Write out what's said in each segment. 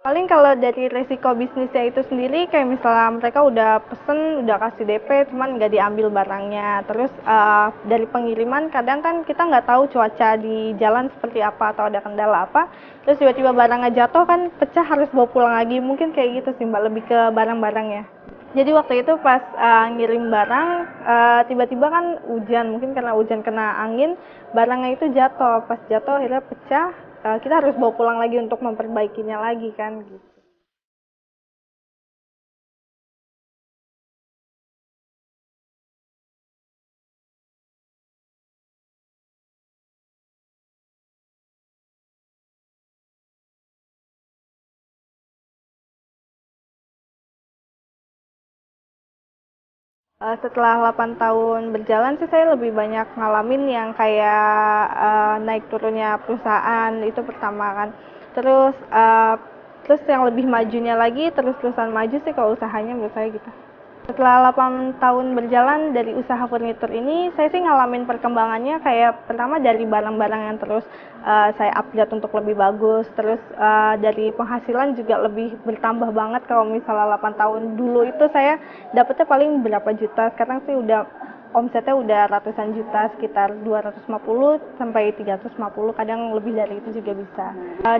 Paling kalau dari resiko bisnisnya itu sendiri, kayak misalnya mereka udah pesen, udah kasih DP, cuman nggak diambil barangnya. Terus dari pengiriman, kadang kan kita nggak tahu cuaca di jalan seperti apa atau ada kendala apa. Terus tiba-tiba barangnya jatuh kan pecah harus bawa pulang lagi. Mungkin kayak gitu sih Mbak, lebih ke barang-barangnya. Jadi waktu itu pas ngirim barang, tiba-tiba kan hujan, mungkin karena hujan kena angin, barangnya itu jatuh. Pas jatuh akhirnya pecah, kita harus bawa pulang lagi untuk memperbaikinya lagi kan gitu. Setelah 8 tahun berjalan sih saya lebih banyak ngalamin yang kayak naik turunnya perusahaan itu pertama kan. Terus terus yang lebih majunya lagi terus-terusan maju sih kalau usahanya menurut saya gitu. Setelah 8 tahun berjalan dari usaha furnitur ini, saya sih ngalamin perkembangannya kayak pertama dari barang-barang yang terus saya upgrade untuk lebih bagus, terus dari penghasilan juga lebih bertambah banget. Kalau misalnya 8 tahun dulu itu saya dapetnya paling berapa juta, sekarang sih udah omsetnya udah ratusan juta, sekitar 250 sampai 350, kadang lebih dari itu juga bisa.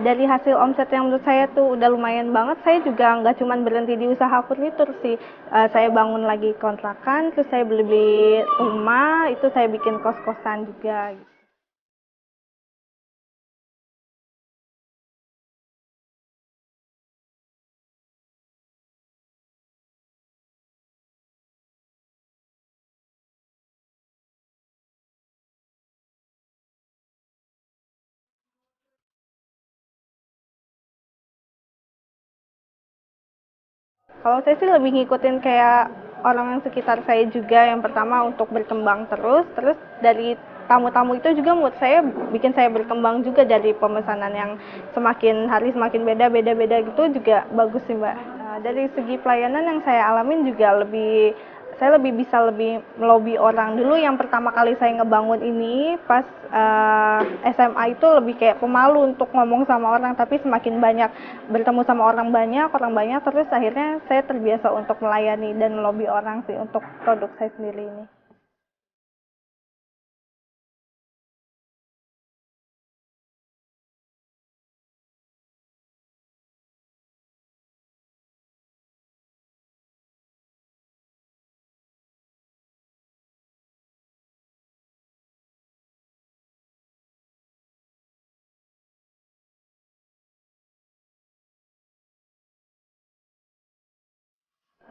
Dari hasil omset yang menurut saya tuh udah lumayan banget, saya juga nggak cuma berhenti di usaha furnitur sih. Saya bangun lagi kontrakan, terus saya beli rumah, itu saya bikin kos-kosan juga gitu. Kalau saya sih lebih ngikutin kayak orang yang sekitar saya juga, yang pertama untuk berkembang terus, terus dari tamu-tamu itu juga menurut saya bikin saya berkembang juga, dari pemesanan yang semakin hari semakin beda-beda gitu juga bagus sih Mbak. Dari segi pelayanan yang saya alamin juga saya lebih bisa lebih melobi orang. Dulu yang pertama kali saya ngebangun ini pas SMA itu lebih kayak pemalu untuk ngomong sama orang, tapi semakin banyak bertemu sama orang banyak terus akhirnya saya terbiasa untuk melayani dan melobi orang sih untuk produk saya sendiri ini.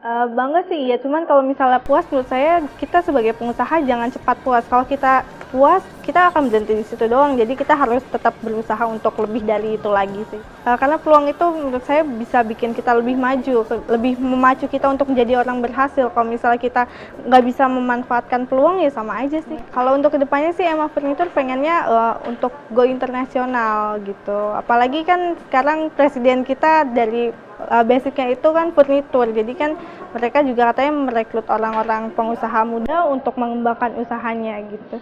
Bangga sih iya, cuman kalau misalnya puas menurut saya kita sebagai pengusaha jangan cepat puas. Kalau kita puas, kita akan berhenti di situ doang. Jadi kita harus tetap berusaha untuk lebih dari itu lagi sih. Karena peluang itu menurut saya bisa bikin kita lebih maju, lebih memacu kita untuk menjadi orang berhasil. Kalau misalnya kita nggak bisa memanfaatkan peluang ya sama aja sih. Kalau untuk kedepannya sih Emma Furniture pengennya untuk go internasional gitu. Apalagi kan sekarang presiden kita dari basicnya itu kan furnitur, jadi kan mereka juga katanya merekrut orang-orang pengusaha muda untuk mengembangkan usahanya gitu.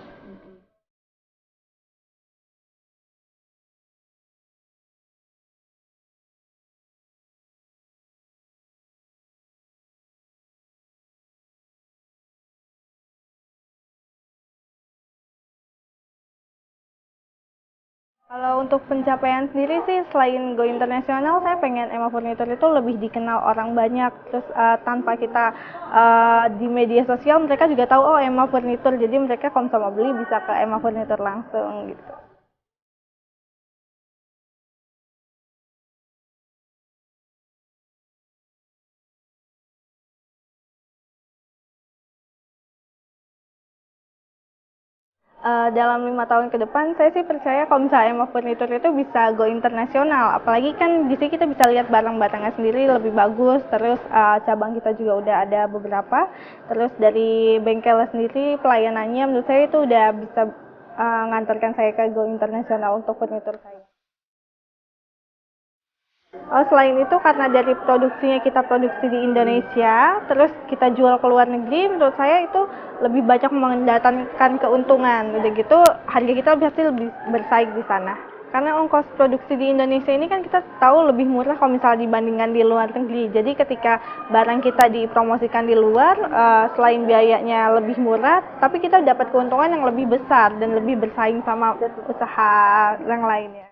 Kalau untuk pencapaian sendiri sih selain go internasional, saya pengen Emma Furniture itu lebih dikenal orang banyak. Terus tanpa kita di media sosial mereka juga tahu oh Emma Furniture. Jadi mereka kalau sama beli bisa ke Emma Furniture langsung gitu. Dalam 5 tahun ke depan, saya sih percaya kalau misalnya Emma Furniture itu bisa go internasional. Apalagi kan di sini kita bisa lihat barang-barangnya sendiri lebih bagus. Terus cabang kita juga udah ada beberapa. Terus dari bengkelnya sendiri pelayanannya menurut saya itu udah bisa ngantarkan saya ke go internasional untuk furniture saya. Selain itu karena dari produksinya kita produksi di Indonesia, terus kita jual ke luar negeri, menurut saya itu lebih banyak mendatangkan keuntungan. Udah gitu harga kita pasti lebih bersaing di sana. Karena ongkos produksi di Indonesia ini kan kita tahu lebih murah kalau misalnya dibandingkan di luar negeri. Jadi ketika barang kita dipromosikan di luar, selain biayanya lebih murah, tapi kita dapat keuntungan yang lebih besar dan lebih bersaing sama usaha yang lainnya.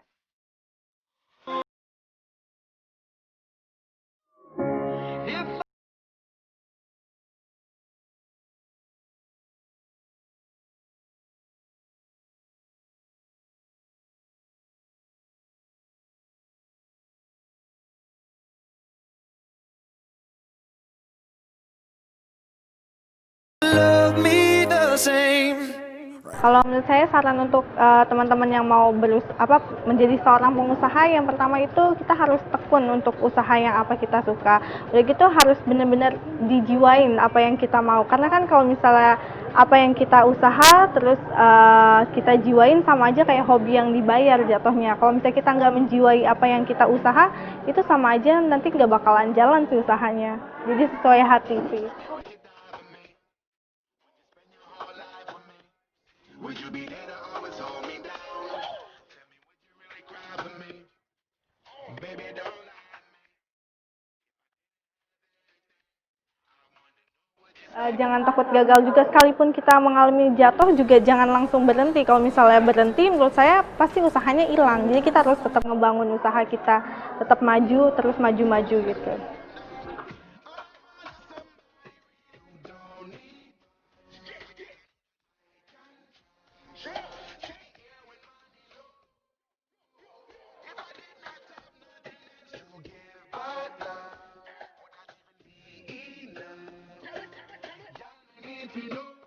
Love me the same. Kalau menurut saya saran untuk teman-teman yang mau menjadi seorang pengusaha, yang pertama itu kita harus tekun untuk usaha yang apa kita suka. Udah gitu harus benar-benar dijiwain apa yang kita mau. Karena kan kalau misalnya apa yang kita usaha terus kita jiwain, sama aja kayak hobi yang dibayar jatuhnya. Kalau misalnya kita nggak menjiwai apa yang kita usaha, itu sama aja nanti nggak bakalan jalan sih usahanya. Jadi sesuai hati sih. Would you be there to always hold me down? Tell me, would you really cry for me? Baby, don't lie. Jangan takut gagal juga, sekalipun kita mengalami jatuh juga jangan langsung berhenti. Kalau misalnya berhenti, menurut saya pasti usahanya hilang. Jadi kita harus tetap ngebangun usaha kita, tetap maju, terus maju-maju gitu. If you know